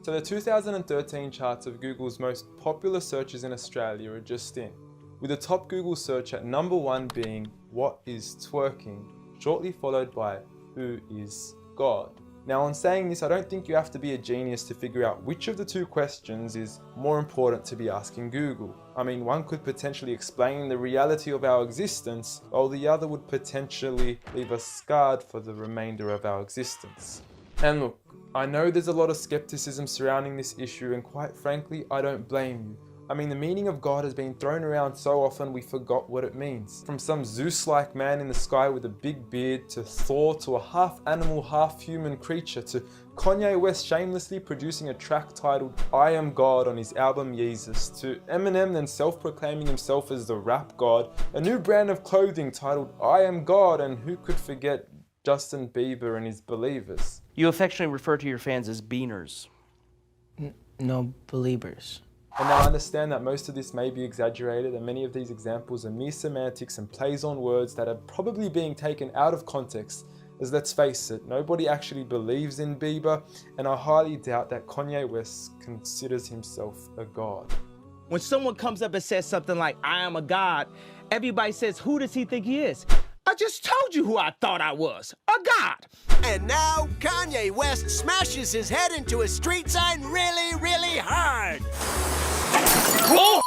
So the 2013 charts of Google's most popular searches in Australia are just in, with the top Google search at number 1 being "What is twerking?", shortly followed by "Who is God?". Now, on saying this, I don't think you have to be a genius to figure out which of the two questions is more important to be asking Google. I mean, one could potentially explain the reality of our existence, while the other would potentially leave us scarred for the remainder of our existence. And look, I know there's a lot of skepticism surrounding this issue, and quite frankly, I don't blame you. I mean, the meaning of God has been thrown around so often we forgot what it means. From some Zeus-like man in the sky with a big beard, to Thor, to a half-animal, half-human creature, to Kanye West shamelessly producing a track titled "I Am God" on his album Yeezus, to Eminem then self-proclaiming himself as the rap god, a new brand of clothing titled "I Am God", and who could forget Justin Bieber and his believers. You affectionately refer to your fans as beaners. No, believers. And now I understand that most of this may be exaggerated, and many of these examples are mere semantics and plays on words that are probably being taken out of context, as let's face it, nobody actually believes in Bieber, and I highly doubt that Kanye West considers himself a god. When someone comes up and says something like, "I am a god," everybody says, "Who does he think he is?" I just told you who I thought I was, a god. And now Kanye West smashes his head into a street sign really, really hard. Oh!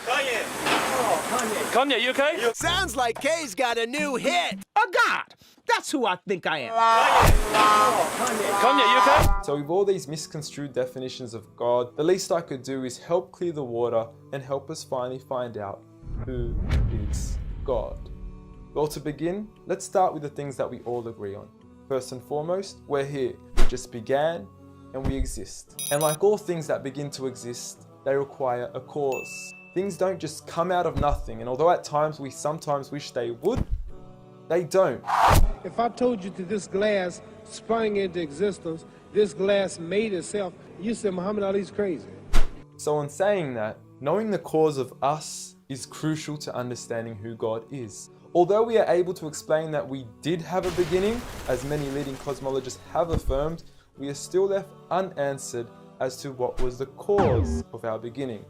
Kanye! Oh, Kanye, you okay? Sounds like Kay's got a new hit. A god. That's who I think I am. Kanye, you okay? So with all these misconstrued definitions of God, the least I could do is help clear the water and help us finally find out who is God. Well, to begin, let's start with the things that we all agree on. First and foremost, we're here. We just began and we exist. And like all things that begin to exist, they require a cause. Things don't just come out of nothing, and although at times we sometimes wish they would, they don't. If I told you that this glass sprang into existence, this glass made itself, you said Muhammad Ali's crazy. So in saying that, knowing the cause of us is crucial to understanding who God is. Although we are able to explain that we did have a beginning, as many leading cosmologists have affirmed, we are still left unanswered as to what was the cause of our beginning.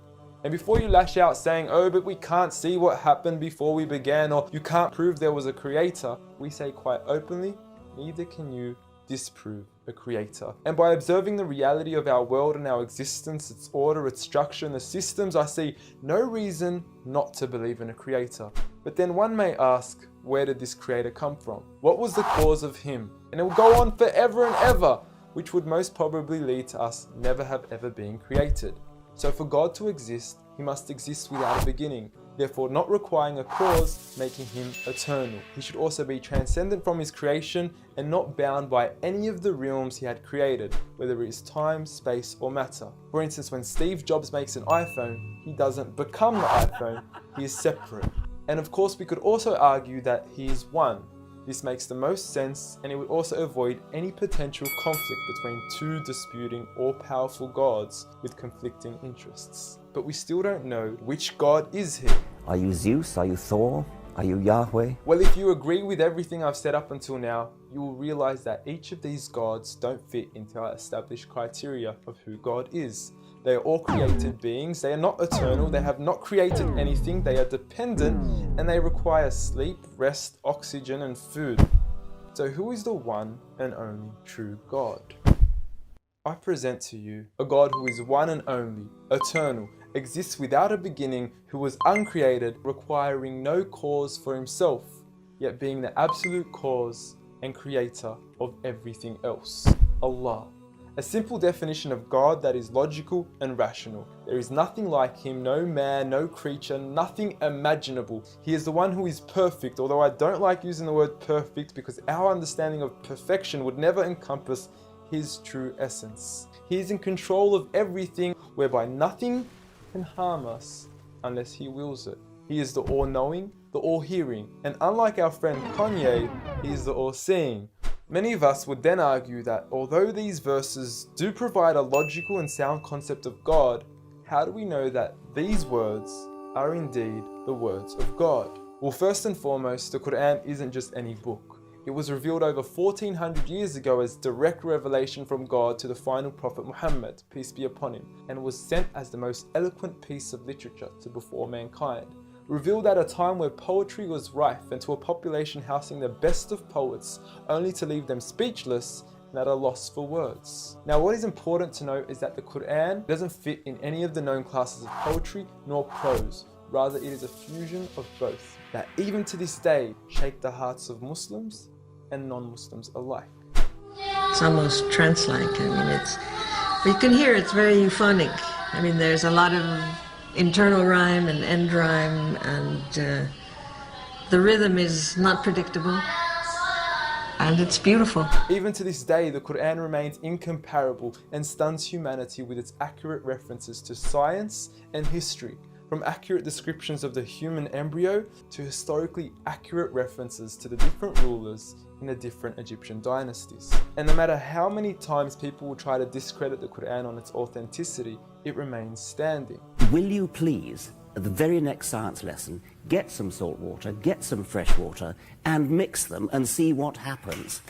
And before you lash out saying, "Oh, but we can't see what happened before we began," or "you can't prove there was a creator," we say quite openly, neither can you disprove a creator. And by observing the reality of our world and our existence, its order, its structure, and the systems, I see no reason not to believe in a creator. But then one may ask, where did this creator come from? What was the cause of him? And it will go on forever and ever, which would most probably lead to us never have ever been created. So for God to exist, he must exist without a beginning, therefore not requiring a cause, making him eternal. He should also be transcendent from his creation and not bound by any of the realms he had created, whether it is time, space, or matter. For instance, when Steve Jobs makes an iPhone, he doesn't become the iPhone, he is separate. And of course, we could also argue that he is one. This makes the most sense, and it would also avoid any potential conflict between two disputing all-powerful gods with conflicting interests. But we still don't know which God is he. Are you Zeus? Are you Thor? Are you Yahweh? Well, if you agree with everything I've said up until now, you will realize that each of these gods don't fit into our established criteria of who God is. They are all created beings, they are not eternal, they have not created anything, they are dependent, and they require sleep, rest, oxygen, and food. So who is the one and only true God? I present to you a God who is one and only, eternal, exists without a beginning, who was uncreated, requiring no cause for himself, yet being the absolute cause and creator of everything else. Allah. A simple definition of God that is logical and rational. There is nothing like him, no man, no creature, nothing imaginable. He is the one who is perfect, although I don't like using the word perfect because our understanding of perfection would never encompass his true essence. He is in control of everything, whereby nothing can harm us unless he wills it. He is the all-knowing, the all-hearing, and unlike our friend Kanye, he is the all-seeing. Many of us would then argue that although these verses do provide a logical and sound concept of God, how do we know that these words are indeed the words of God? Well, first and foremost, the Qur'an isn't just any book. It was revealed over 1400 years ago as direct revelation from God to the final prophet Muhammad, peace be upon him, and was sent as the most eloquent piece of literature to before mankind. Revealed at a time where poetry was rife and to a population housing the best of poets, only to leave them speechless and at a loss for words. Now, what is important to note is that the Qur'an doesn't fit in any of the known classes of poetry nor prose. Rather, it is a fusion of both that even to this day shake the hearts of Muslims and non-Muslims alike. It's almost trance-like. You can hear it's very euphonic. There's a lot of internal rhyme and end rhyme, and the rhythm is not predictable, and it's beautiful. Even to this day, the Qur'an remains incomparable and stuns humanity with its accurate references to science and history, from accurate descriptions of the human embryo to historically accurate references to the different rulers in the different Egyptian dynasties. And no matter how many times people will try to discredit the Qur'an on its authenticity, it remains standing. Will you please, at the very next science lesson, get some salt water, get some fresh water, and mix them and see what happens?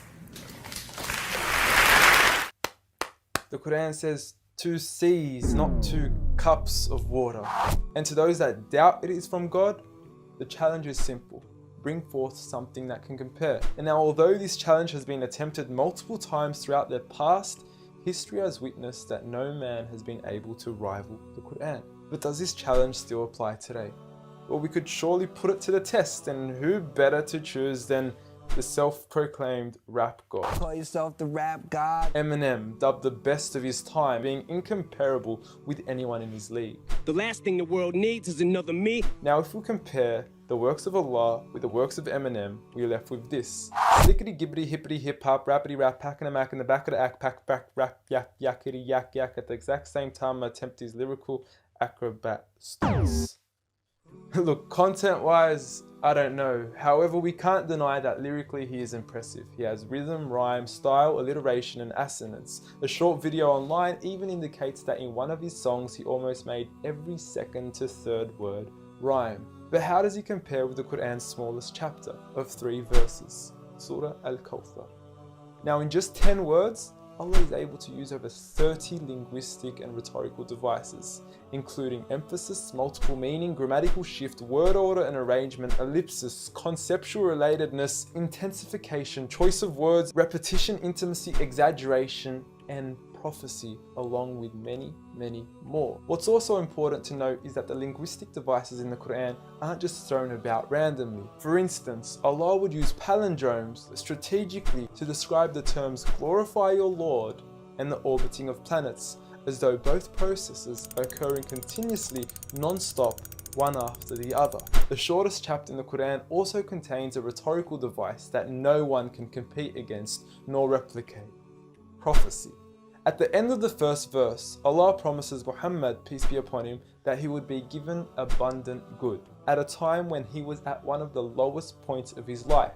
The Qur'an says 2 seas, not 2 cups of water. And to those that doubt it is from God, the challenge is simple. Bring forth something that can compare. And now, although this challenge has been attempted multiple times throughout the past, history has witnessed that no man has been able to rival the Qur'an. But does this challenge still apply today? Well, we could surely put it to the test, and who better to choose than the self-proclaimed rap god. Call yourself the rap god. Eminem, dubbed the best of his time, being incomparable with anyone in his league. The last thing the world needs is another me. Now, if we compare the works of Allah with the works of Eminem, we are left with this. Slickety gibbity hippity hip hop, rappity rap, packing a mac in the back of the act, pack back, rap, yak, yakety yak yak. At the exact same time, I attempt these lyrical acrobat stunts. Look, content-wise, I don't know. However, we can't deny that lyrically he is impressive. He has rhythm, rhyme, style, alliteration, and assonance. A short video online even indicates that in one of his songs he almost made every second to third word rhyme. But how does he compare with the Qur'an's smallest chapter of 3 verses, Surah Al-Kawthar? Now, in just 10 words, Allah is able to use over 30 linguistic and rhetorical devices, including emphasis, multiple meaning, grammatical shift, word order and arrangement, ellipsis, conceptual relatedness, intensification, choice of words, repetition, intimacy, exaggeration, and prophecy, along with many, many more. What's also important to note is that the linguistic devices in the Qur'an aren't just thrown about randomly. For instance, Allah would use palindromes strategically to describe the terms glorify your Lord and the orbiting of planets, as though both processes are occurring continuously, non-stop, one after the other. The shortest chapter in the Qur'an also contains a rhetorical device that no one can compete against nor replicate: prophecy. At the end of the first verse, Allah promises Muhammad, peace be upon him, that he would be given abundant good at a time when he was at one of the lowest points of his life,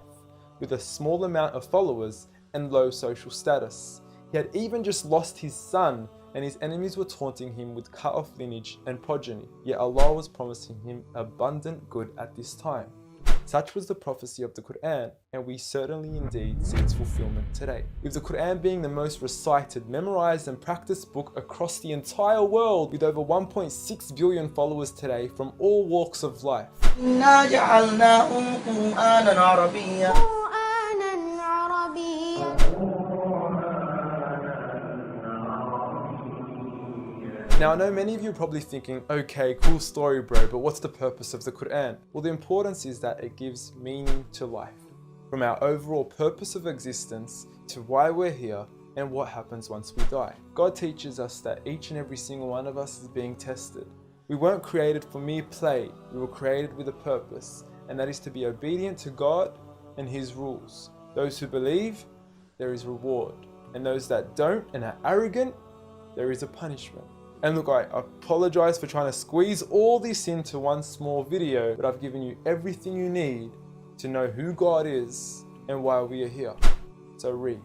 with a small amount of followers and low social status. He had even just lost his son, and his enemies were taunting him with cut-off lineage and progeny, yet Allah was promising him abundant good at this time. Such was the prophecy of the Qur'an, and we certainly indeed see its fulfillment today. With the Qur'an being the most recited, memorized and practiced book across the entire world, with over 1.6 billion followers today from all walks of life. Now, I know many of you are probably thinking, okay, cool story bro, but what's the purpose of the Qur'an? Well, the importance is that it gives meaning to life, from our overall purpose of existence to why we're here and what happens once we die. God teaches us that each and every single one of us is being tested. We weren't created for mere play, we were created with a purpose, and that is to be obedient to God and His rules. Those who believe, there is reward, and those that don't and are arrogant, there is a punishment. And look, I apologize for trying to squeeze all this into one small video, but I've given you everything you need to know who God is and why we are here. So read.